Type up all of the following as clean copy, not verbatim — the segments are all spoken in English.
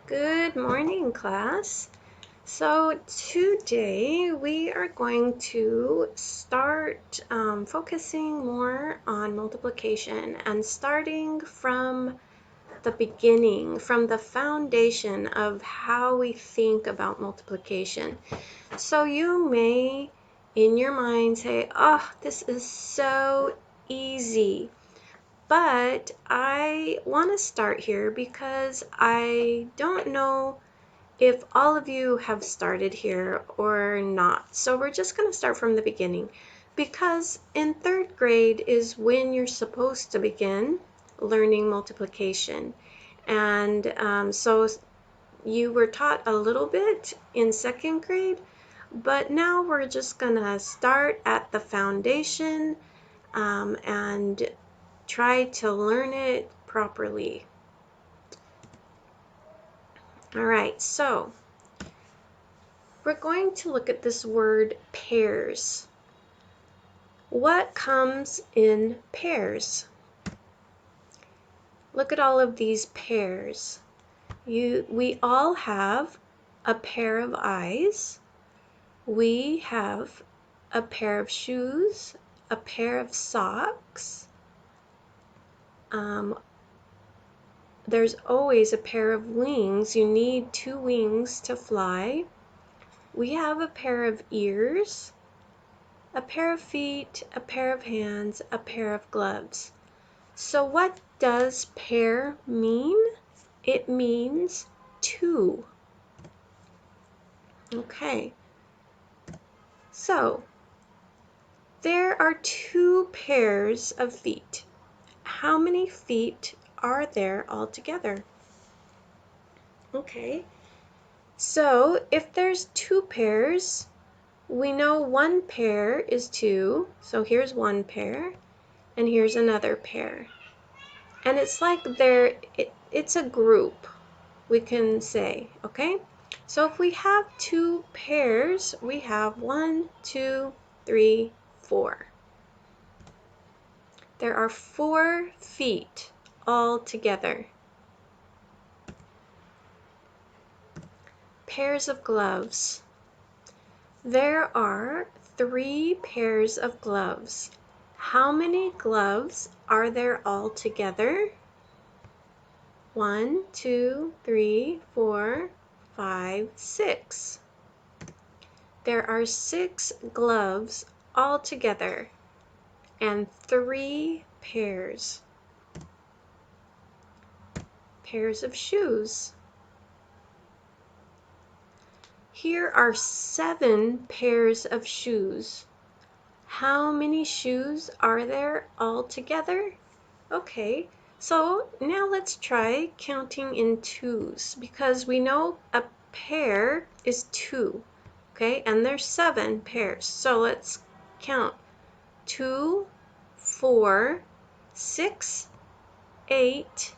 Good morning, class. So today we are going to start focusing more on multiplication and starting from the beginning, from the foundation of how we think about multiplication. So you may in your mind say, oh, this is so easy. But I want to start here because I don't know if all of you have started here or not. So we're just going to start from the beginning because in third grade is when you're supposed to begin learning multiplication. And so you were taught a little bit in second grade, but now we're just going to start at the foundation and try to learn it properly. All right, so we're going to look at this word pairs. What comes in pairs? Look at all of these pairs. We all have a pair of eyes. We have a pair of shoes, a pair of socks. There's always a pair of wings. You need 2 wings to fly. We have a pair of ears, a pair of feet, a pair of hands, a pair of gloves. So what does pair mean? It means 2. Okay. So there are 2 pairs of feet. How many feet are there altogether? Okay. So if there's 2 pairs, we know 1 pair is 2. So here's 1 pair. And here's another pair. And it's like it's a group, we can say, okay? So if we have 2 pairs, we have 1, 2, 3, 4. There are 4 feet all together. Pairs of gloves. There are 3 pairs of gloves. How many gloves are there all together? 1, 2, 3, 4, 5, 6. There are 6 gloves all together and 3 pairs. Pairs of shoes. Here are 7 pairs of shoes. How many shoes are there all together? Okay, so now let's try counting in twos because we know a pair is 2, okay, and there's 7 pairs. So let's count 2, 4, 6, 8,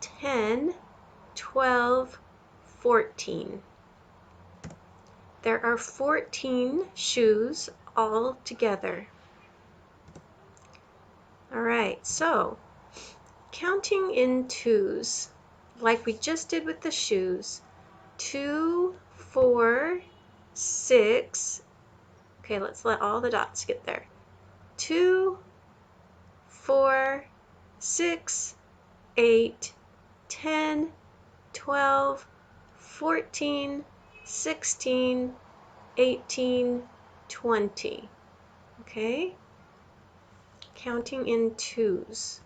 10, 12, 14. There are 14 shoes all together. All right, so counting in twos, like we just did with the shoes. 2, 4, 6. Okay, let's let all the dots get there. 2, 4, 6, 8, 10, 12, 14, 16, 18, 20. Okay? Counting in twos.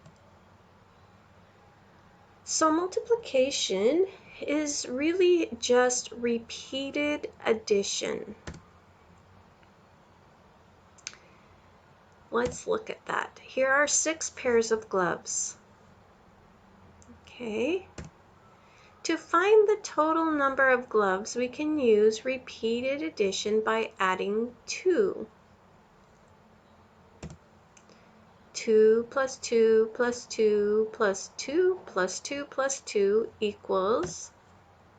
So multiplication is really just repeated addition. Let's look at that. Here are 6 pairs of gloves. Okay. To find the total number of gloves, we can use repeated addition by adding 2. 2 plus 2 plus 2 plus 2 plus 2 plus 2 equals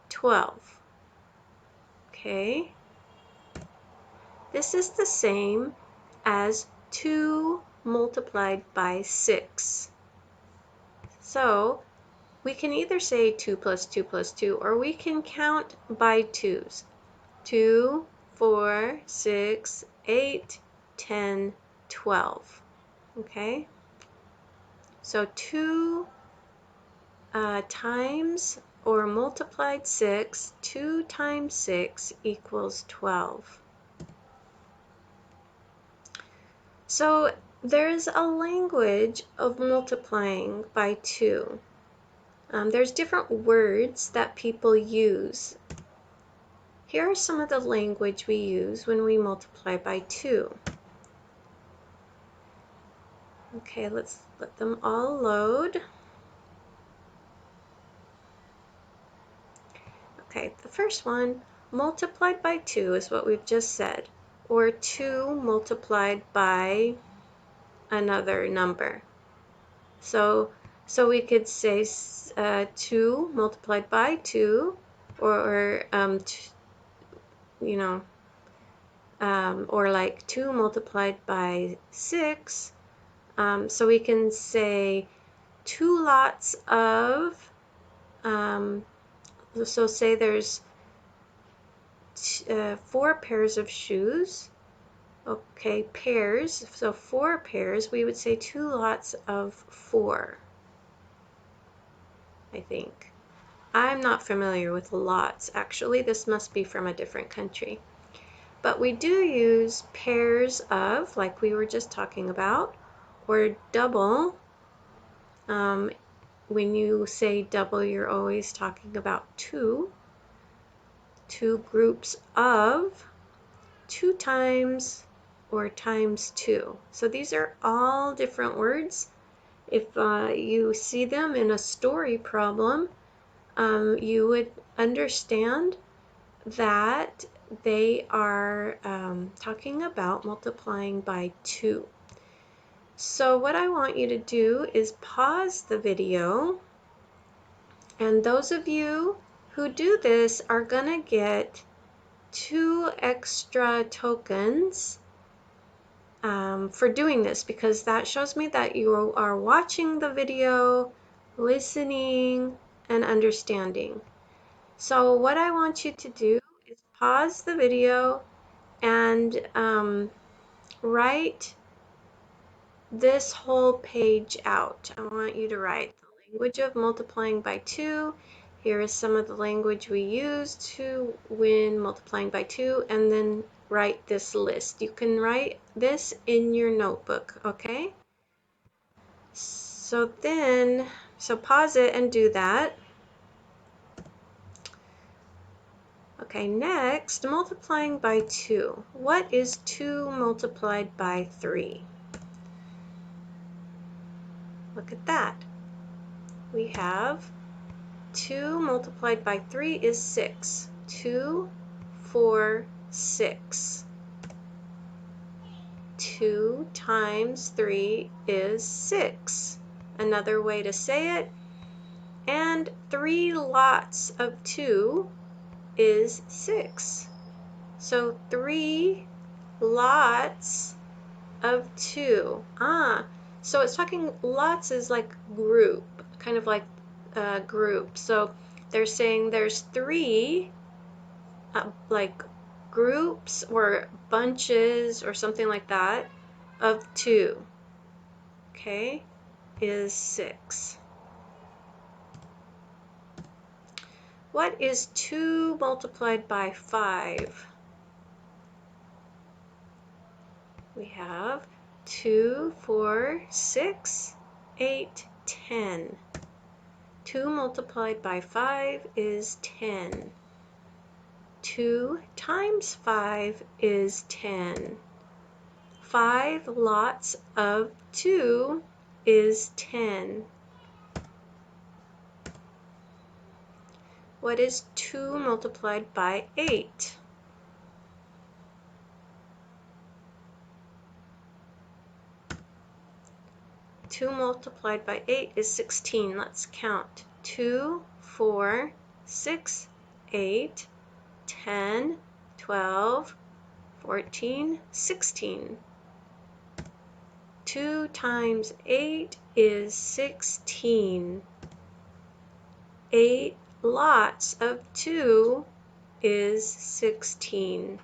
12. Okay. This is the same as 2 multiplied by 6. So we can either say 2 plus 2 plus 2, or we can count by twos. 2, 4, 6, 8, 10, 12. Okay? So 2 times or multiplied 6, 2 times 6 equals 12. So there's a language of multiplying by 2. There's different words that people use. Here are some of the language we use when we multiply by 2. Okay, let's let them all load. Okay, the first one, multiplied by 2 is what we've just said, or 2 multiplied by another number. So we could say 2 multiplied by 2, or or like 2 multiplied by 6. So we can say 2 lots of, so say there's 4 pairs of shoes. Okay, pairs, so 4 pairs, we would say 2 lots of 4, I think. I'm not familiar with lots, actually. This must be from a different country. But we do use pairs of, like we were just talking about, or double. When you say double, you're always talking about 2 groups of, 2 times, or times 2. So these are all different words. If you see them in a story problem, you would understand that they are talking about multiplying by 2. So what I want you to do is pause the video, and those of you who do this are going to get 2 extra tokens for doing this, because that shows me that you are watching the video, listening, and understanding. So what I want you to do is pause the video and write this whole page out. I want you to write the language of multiplying by 2. Here is some of the language we use to when multiplying by 2, and then write this list. You can write this in your notebook, okay? So pause it and do that. Okay, next, multiplying by 2. What is 2 multiplied by 3? Look at that. We have 2 multiplied by 3 is 6. 2, 4, 6. 2 times 3 is 6. Another way to say it. And 3 lots of 2 is 6. So 3 lots of 2. So it's talking, lots is like group, kind of like group. So they're saying there's 3 like groups or bunches or something like that of 2. Okay, is 6. What is 2 multiplied by 5? We have 2, 4, 6, 8, 10. 2 multiplied by 5 is 10. 2 times 5 is 10. 5 lots of 2 is 10. What is 2 multiplied by 8? Two multiplied by 8 is 16. Let's count. 2, 4, 6, 8, 10, 12, 14, 16. 2 times 8 is 16. 8 lots of 2 is 16.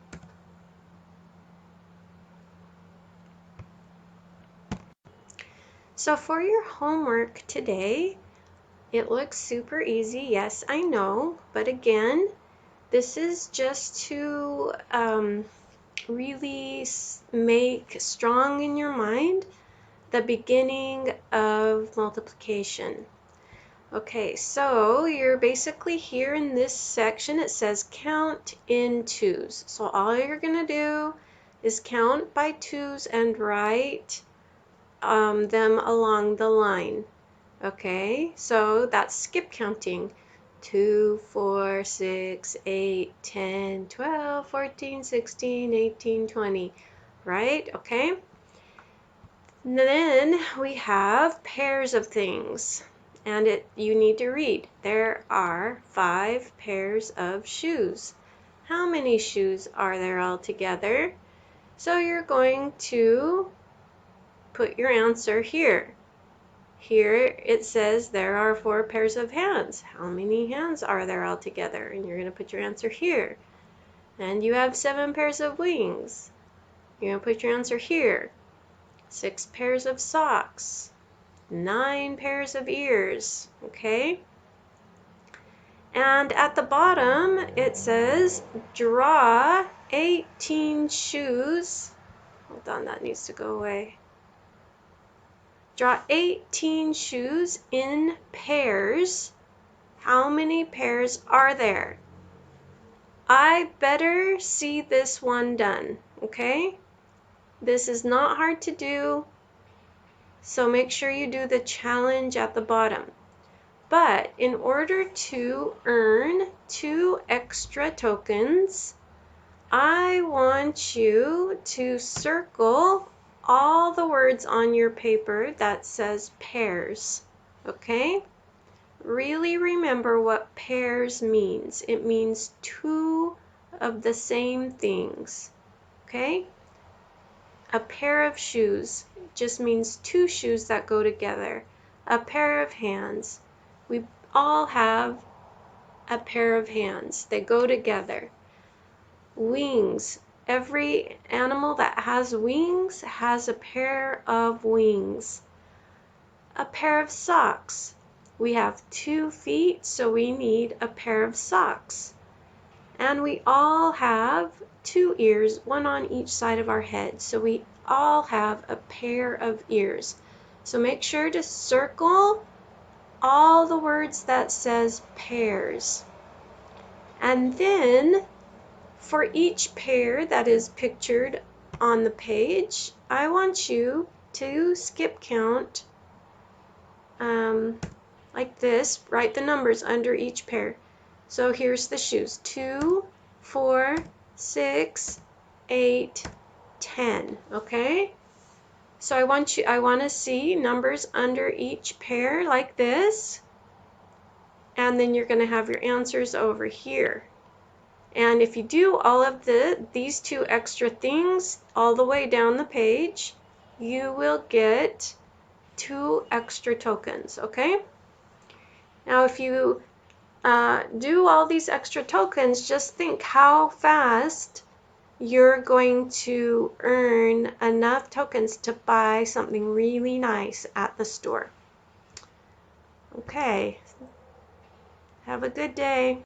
So for your homework today, it looks super easy. Yes, I know, but again, this is just to really make strong in your mind the beginning of multiplication. Okay, so you're basically here in this section. It says count in twos. So all you're going to do is count by twos and write them along the line. Okay, so that's skip counting. 2, 4, 6, 8, 10, 12, 14, 16, 18, 20. Right? Okay. And then we have pairs of things. And you need to read. There are 5 pairs of shoes. How many shoes are there altogether? So you're going to put your answer here. Here it says there are 4 pairs of hands. How many hands are there altogether? And you're going to put your answer here. And you have 7 pairs of wings. You're going to put your answer here. 6 pairs of socks. 9 pairs of ears. Okay? And at the bottom it says draw 18 shoes. Hold on, that needs to go away. Draw 18 shoes in pairs. How many pairs are there? I better see this one done, okay? This is not hard to do, so make sure you do the challenge at the bottom. But in order to earn 2 extra tokens, I want you to circle all the words on your paper that says pairs, okay? Really remember what pairs means. It means 2 of the same things, okay? A pair of shoes just means 2 shoes that go together. A pair of hands. We all have a pair of hands. They go together. Wings. Every animal that has wings has a pair of wings. A pair of socks. We have 2 feet, so we need a pair of socks. And we all have 2 ears, one on each side of our head. So we all have a pair of ears. So make sure to circle all the words that says pairs. And then for each pair that is pictured on the page, I want you to skip count like this. Write the numbers under each pair. So here's the shoes. 2, 4, 6, 8, 10. Okay? So I want to see numbers under each pair like this. And then you're going to have your answers over here. And if you do all of these 2 extra things all the way down the page, you will get 2 extra tokens, okay? Now if you do all these extra tokens, just think how fast you're going to earn enough tokens to buy something really nice at the store. Okay, have a good day.